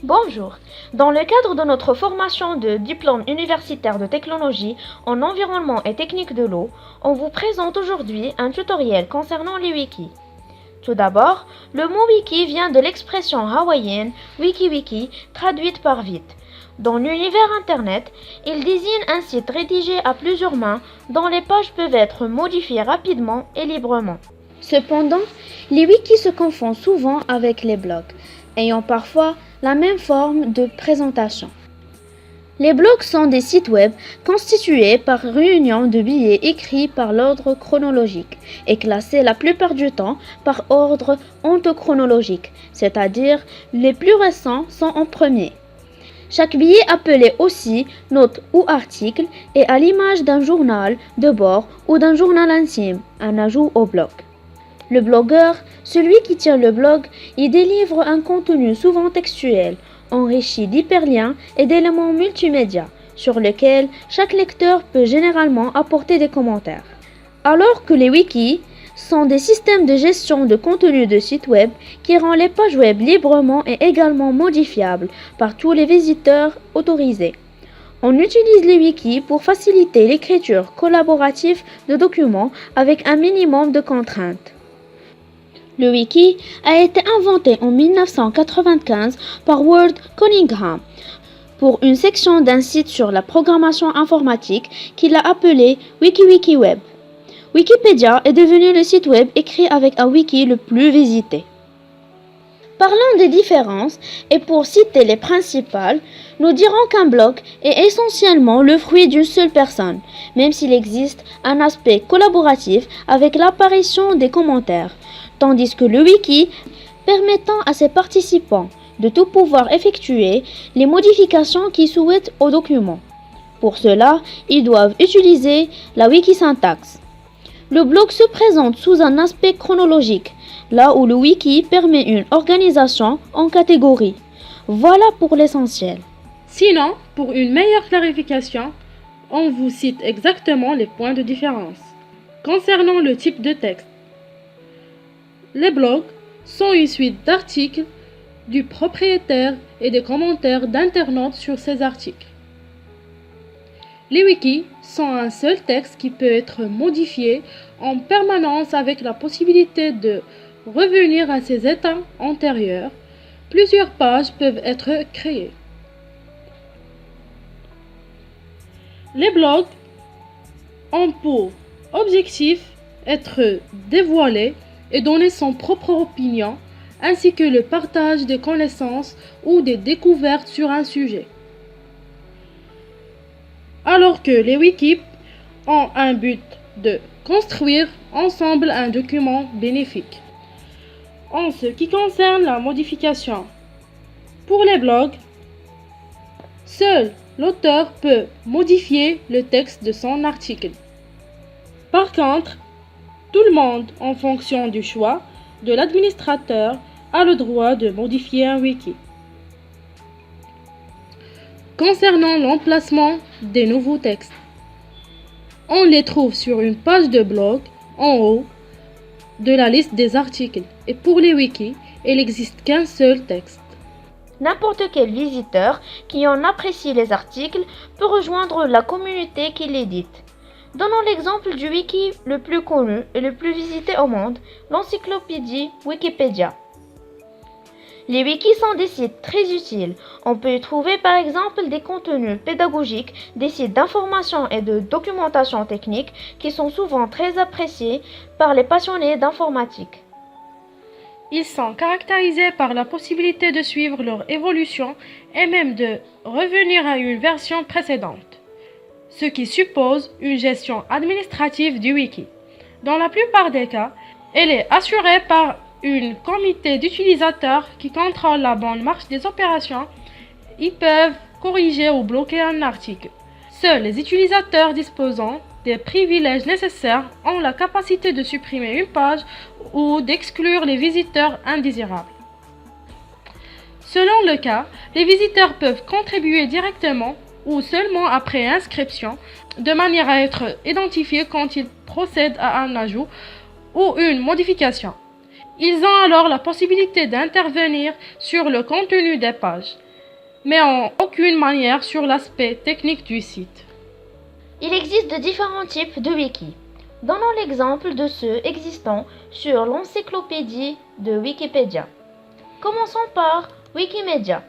Bonjour. Dans le cadre de notre formation de diplôme universitaire de technologie en environnement et technique de l'eau, on vous présente aujourd'hui un tutoriel concernant les wikis. Tout d'abord, le mot wiki vient de l'expression hawaïenne wiki traduite par vite. Dans l'univers Internet, il désigne un site rédigé à plusieurs mains dont les pages peuvent être modifiées rapidement et librement. Cependant, les wikis se confondent souvent avec les blogs, ayant parfois la même forme de présentation. Les blogs sont des sites web constitués par réunion de billets écrits par l'ordre chronologique et classés la plupart du temps par ordre ontochronologique, c'est-à-dire les plus récents sont en premier. Chaque billet appelé aussi note ou article est à l'image d'un journal de bord ou d'un journal intime, un ajout au blog. Le blogueur, celui qui tient le blog, y délivre un contenu souvent textuel, enrichi d'hyperliens et d'éléments multimédia, sur lesquels chaque lecteur peut généralement apporter des commentaires. Alors que les wikis sont des systèmes de gestion de contenu de sites web qui rendent les pages web librement et également modifiables par tous les visiteurs autorisés. On utilise les wikis pour faciliter l'écriture collaborative de documents avec un minimum de contraintes. Le wiki a été inventé en 1995 par Ward Cunningham pour une section d'un site sur la programmation informatique qu'il a appelé WikiWikiWeb. Wikipédia est devenu le site web écrit avec un wiki le plus visité. Parlant des différences, et pour citer les principales, nous dirons qu'un blog est essentiellement le fruit d'une seule personne, même s'il existe un aspect collaboratif avec l'apparition des commentaires, tandis que le wiki permettant à ses participants de tout pouvoir effectuer les modifications qu'ils souhaitent au document. Pour cela, ils doivent utiliser la wikisyntaxe. Le blog se présente sous un aspect chronologique, là où le wiki permet une organisation en catégories. Voilà pour l'essentiel. Sinon, pour une meilleure clarification, on vous cite exactement les points de différence. Concernant le type de texte, les blogs sont une suite d'articles du propriétaire et des commentaires d'internautes sur ces articles. Les wikis sont un seul texte qui peut être modifié en permanence avec la possibilité de revenir à ses états antérieurs. Plusieurs pages peuvent être créées. Les blogs ont pour objectif être dévoilés et donner son propre opinion, ainsi que le partage des connaissances ou des découvertes sur un sujet. Alors que les wikis ont un but de construire ensemble un document bénéfique. En ce qui concerne la modification, pour les blogs, seul l'auteur peut modifier le texte de son article. Par contre, tout le monde, en fonction du choix de l'administrateur, a le droit de modifier un wiki. Concernant l'emplacement des nouveaux textes, on les trouve sur une page de blog en haut de la liste des articles. Et pour les wikis, il n'existe qu'un seul texte. N'importe quel visiteur qui en apprécie les articles peut rejoindre la communauté qui l'édite. Donnons l'exemple du wiki le plus connu et le plus visité au monde, l'encyclopédie Wikipédia. Les wikis sont des sites très utiles. On peut y trouver par exemple des contenus pédagogiques, des sites d'information et de documentation technique qui sont souvent très appréciés par les passionnés d'informatique. Ils sont caractérisés par la possibilité de suivre leur évolution et même de revenir à une version précédente, ce qui suppose une gestion administrative du wiki. Dans la plupart des cas, elle est assurée par un comité d'utilisateurs qui contrôle la bonne marche des opérations. Ils peuvent corriger ou bloquer un article. Seuls les utilisateurs disposant des privilèges nécessaires ont la capacité de supprimer une page ou d'exclure les visiteurs indésirables. Selon le cas, les visiteurs peuvent contribuer directement ou seulement après inscription, de manière à être identifiés quand ils procèdent à un ajout ou une modification. Ils ont alors la possibilité d'intervenir sur le contenu des pages. mais en aucune manière sur l'aspect technique du site. Il existe de différents types de wiki. Donnons l'exemple de ceux existants sur l'encyclopédie de Wikipédia. Commençons par Wikimedia.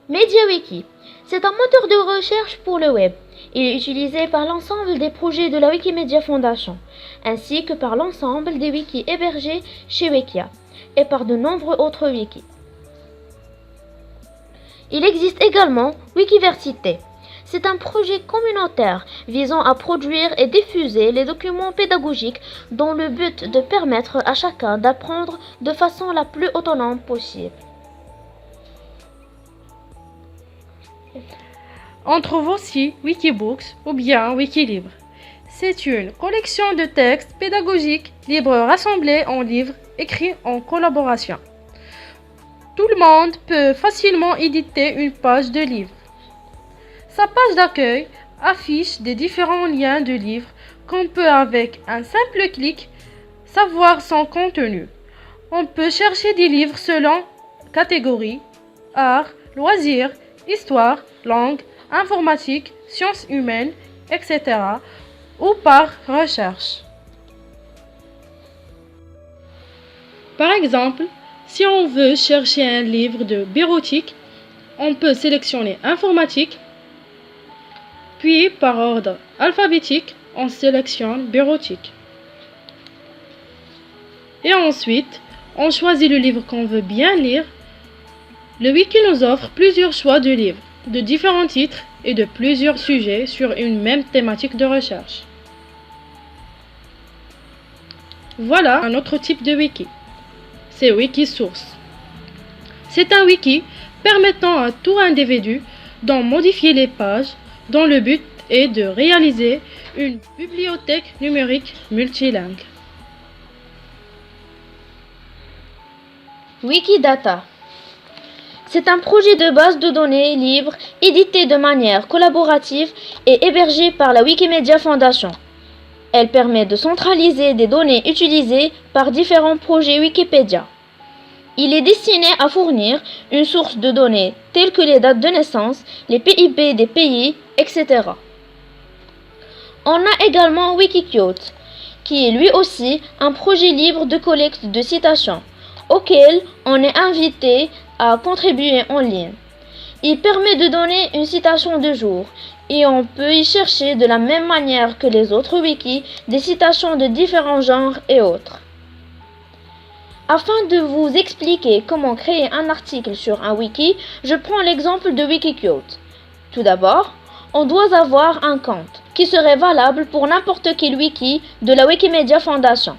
MediaWiki, c'est un moteur de recherche pour le web. Il est utilisé par l'ensemble des projets de la Wikimedia Foundation, ainsi que par l'ensemble des wikis hébergés chez Wikia, et par de nombreux autres wikis. Il existe également Wikiversité. C'est un projet communautaire visant à produire et diffuser les documents pédagogiques dans le but de permettre à chacun d'apprendre de façon la plus autonome possible. On trouve aussi Wikibooks ou bien Wikilibre. C'est une collection de textes pédagogiques libres rassemblés en livres écrits en collaboration. Tout le monde peut facilement éditer une page de livre. Sa page d'accueil affiche des différents liens de livres qu'on peut avec un simple clic savoir son contenu. On peut chercher des livres selon catégorie, art, loisirs, histoire, langue, informatique, sciences humaines, etc. ou par recherche. Par exemple, si on veut chercher un livre de bureautique, on peut sélectionner informatique, puis par ordre alphabétique, on sélectionne bureautique. Et ensuite, on choisit le livre qu'on veut bien lire. Le wiki nous offre plusieurs choix de livres, de différents titres et de plusieurs sujets sur une même thématique de recherche. Voilà un autre type de wiki. C'est Wikisource. C'est un wiki permettant à tout individu d'en modifier les pages dont le but est de réaliser une bibliothèque numérique multilingue. Wikidata. C'est un projet de base de données libre, édité de manière collaborative et hébergé par la Wikimedia Foundation. Elle permet de centraliser des données utilisées par différents projets Wikipédia. Il est destiné à fournir une source de données telles que les dates de naissance, les PIB des pays, etc. On a également Wikiquote, qui est lui aussi un projet libre de collecte de citations, auquel on est invité à contribuer en ligne. Il permet de donner une citation de jour et on peut y chercher de la même manière que les autres wikis des citations de différents genres et autres. Afin de vous expliquer comment créer un article sur un wiki, je prends l'exemple de Wikiquote. Tout d'abord, on doit avoir un compte qui serait valable pour n'importe quel wiki de la Wikimedia Foundation.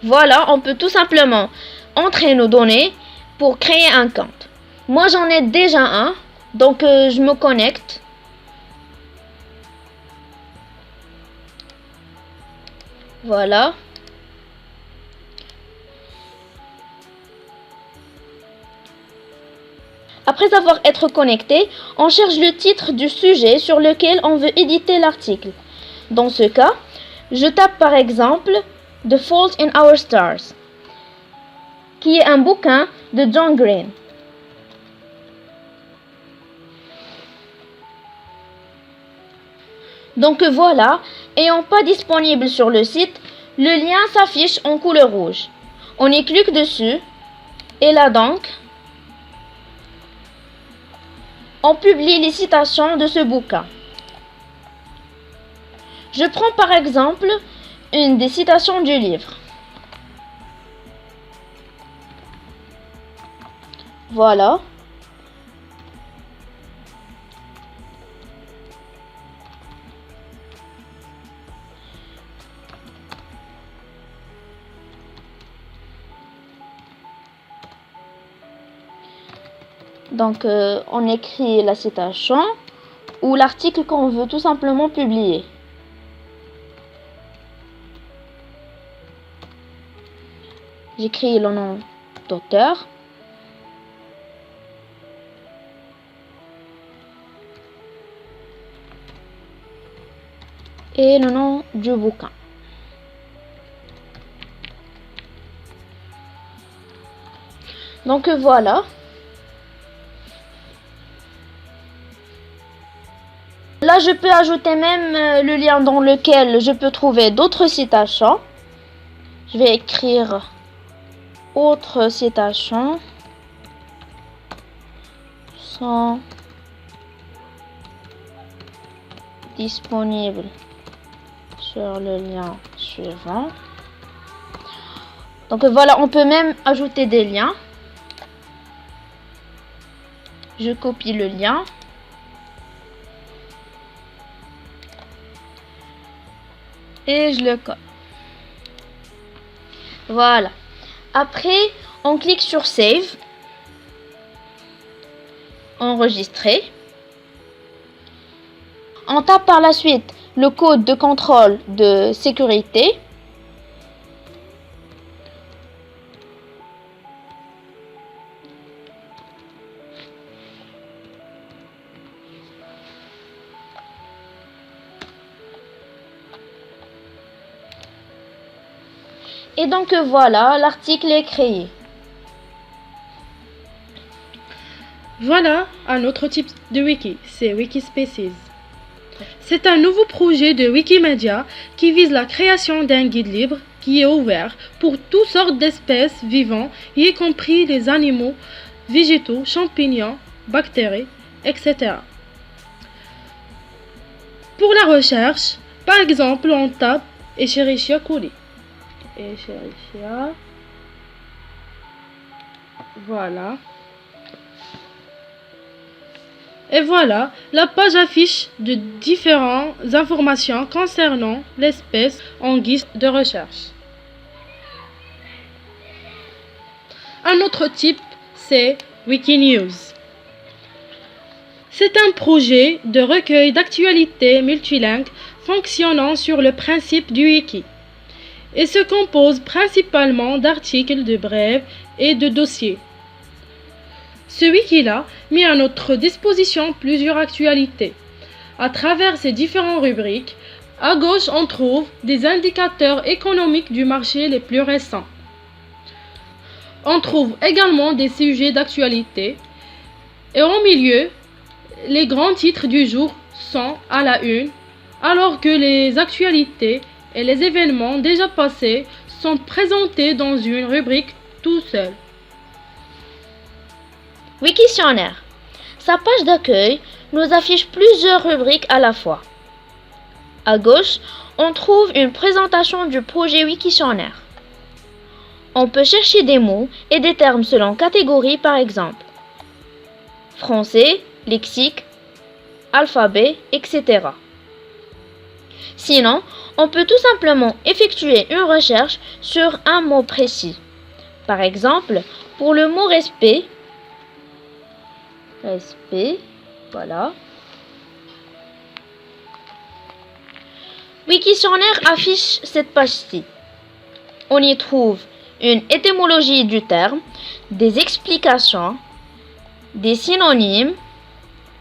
Voilà, on peut tout simplement entrer nos données pour créer un compte. Moi, j'en ai déjà un, donc je me connecte. Voilà. Après avoir été connecté, on cherche le titre du sujet sur lequel on veut éditer l'article. Dans ce cas, je tape par exemple The Fault in Our Stars, qui est un bouquin de John Green. Donc voilà, ayant pas disponible sur le site, le lien s'affiche en couleur rouge. On y clique dessus et là donc, on publie les citations de ce bouquin. Je prends par exemple une des citations du livre. Voilà. Donc, on écrit la citation ou l'article qu'on veut tout simplement publier. J'écris le nom d'auteur. Et le nom du bouquin. Donc voilà. Là, je peux ajouter même le lien dans lequel je peux trouver d'autres citations. Je vais écrire autres citations sont disponibles sur le lien suivant. Donc voilà, on peut même ajouter des liens. Je copie le lien. Et je le colle. Voilà. Après, on clique sur Save. Enregistrer. On tape par la suite le code de contrôle de sécurité. Et donc voilà, l'article est créé. Voilà un autre type de wiki, c'est Wikispaces. C'est un nouveau projet de Wikimedia qui vise la création d'un guide libre qui est ouvert pour toutes sortes d'espèces vivantes, y compris les animaux, végétaux, champignons, bactéries, etc. Pour la recherche, par exemple, on tape Escherichia coli. Escherichia. Voilà. Et voilà, la page affiche de différentes informations concernant l'espèce en guise de recherche. Un autre type, c'est Wikinews. C'est un projet de recueil d'actualités multilingues fonctionnant sur le principe du wiki et se compose principalement d'articles, de brèves et de dossiers. Ce wiki-là met à notre disposition plusieurs actualités. À travers ces différentes rubriques, à gauche on trouve des indicateurs économiques du marché les plus récents. On trouve également des sujets d'actualité et au milieu, les grands titres du jour sont à la une, alors que les actualités et les événements déjà passés sont présentés dans une rubrique tout seul. Wikitionnaire. Sa page d'accueil nous affiche plusieurs rubriques à la fois. À gauche, on trouve une présentation du projet Wikitionnaire. On peut chercher des mots et des termes selon catégorie par exemple. Français, lexique, alphabet, etc. Sinon, on peut tout simplement effectuer une recherche sur un mot précis. Par exemple, pour le mot respect, voilà. Wikitionnaire affiche cette page-ci. On y trouve une étymologie du terme, des explications, des synonymes,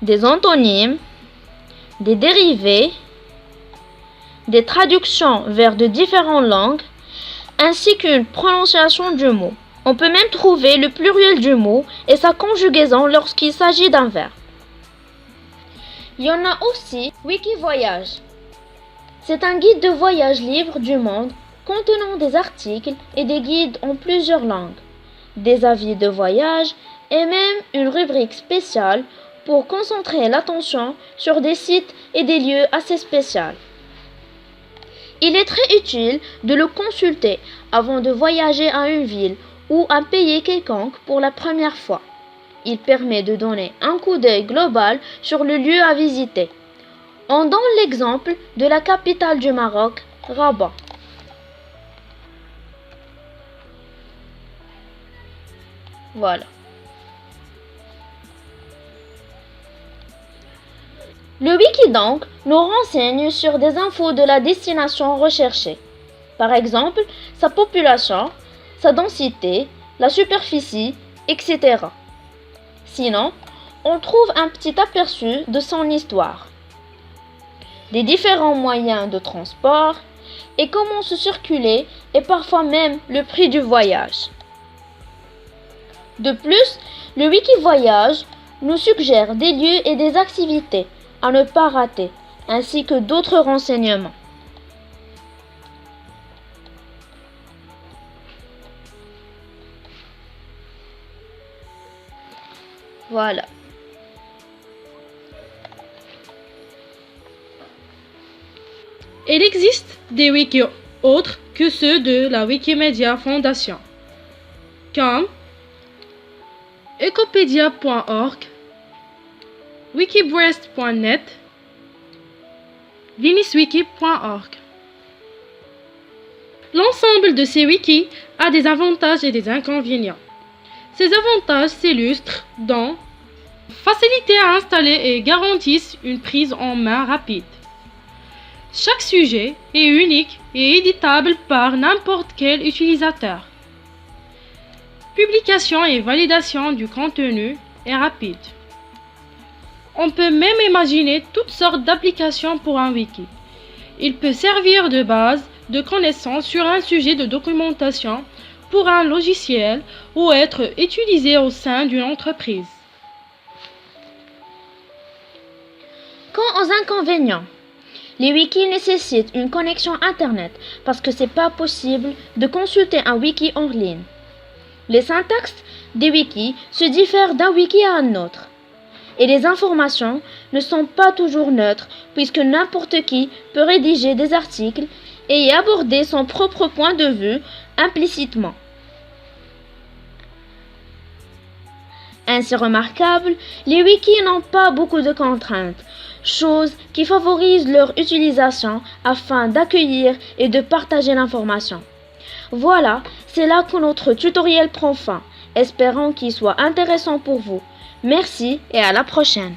des antonymes, des dérivés, des traductions vers de différentes langues, ainsi qu'une prononciation du mot. On peut même trouver le pluriel du mot et sa conjugaison lorsqu'il s'agit d'un verbe. Il y en a aussi Wikivoyage. C'est un guide de voyage libre du monde contenant des articles et des guides en plusieurs langues, des avis de voyage et même une rubrique spéciale pour concentrer l'attention sur des sites et des lieux assez spéciaux. Il est très utile de le consulter avant de voyager à une ville ou un pays quelconque pour la première fois. Il permet de donner un coup d'œil global sur le lieu à visiter. On donne l'exemple de la capitale du Maroc, Rabat. Voilà. Le wiki donc nous renseigne sur des infos de la destination recherchée. Par exemple, sa population, sa densité, la superficie, etc. Sinon, on trouve un petit aperçu de son histoire, des différents moyens de transport et comment se circuler et parfois même le prix du voyage. De plus, le Wikivoyage nous suggère des lieux et des activités à ne pas rater ainsi que d'autres renseignements. Voilà. Il existe des wikis autres que ceux de la Wikimedia Foundation, comme ecopedia.org, wikibreast.net, viniswiki.org. L'ensemble de ces wikis a des avantages et des inconvénients. Ces avantages s'illustrent dans facilité à installer et garantissent une prise en main rapide. Chaque sujet est unique et éditable par n'importe quel utilisateur. Publication et validation du contenu est rapide. On peut même imaginer toutes sortes d'applications pour un wiki. Il peut servir de base de connaissances sur un sujet de documentation pour un logiciel ou être utilisé au sein d'une entreprise. Quant aux inconvénients, les wikis nécessitent une connexion Internet parce que c'est pas possible de consulter un wiki en ligne. Les syntaxes des wikis se diffèrent d'un wiki à un autre. Et les informations ne sont pas toujours neutres puisque n'importe qui peut rédiger des articles et y aborder son propre point de vue implicitement. Ainsi remarquable, les wikis n'ont pas beaucoup de contraintes, chose qui favorise leur utilisation afin d'accueillir et de partager l'information. Voilà, c'est là que notre tutoriel prend fin. Espérons qu'il soit intéressant pour vous. Merci et à la prochaine.